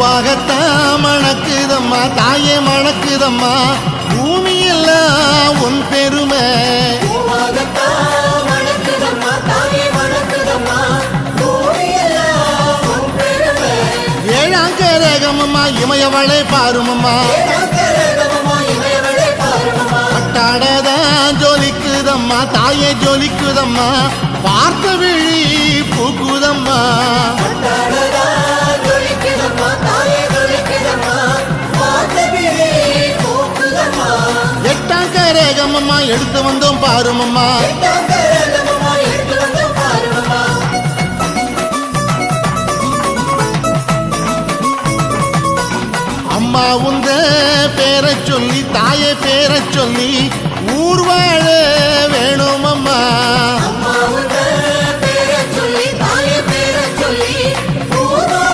பூவாகத்தான் மணக்குதம்மா தாயே மணக்குதம்மா பூமியெல்லாம் உன் பெருமை ஏழாம் கரகமம்மா இமயவளை பாருமம்மா பட்டாடதான் ஜொலிக்குதம்மா தாயே ஜொலிக்குதம்மா பார்த்த விழி பூக்குதம்மா எட்டாம் கரகமம்மா எடுத்து வந்தோம் பாருமம்மா அம்மா உந்த பேரை சொல்லி தாயை பேரை சொல்லி ஊர் வாழ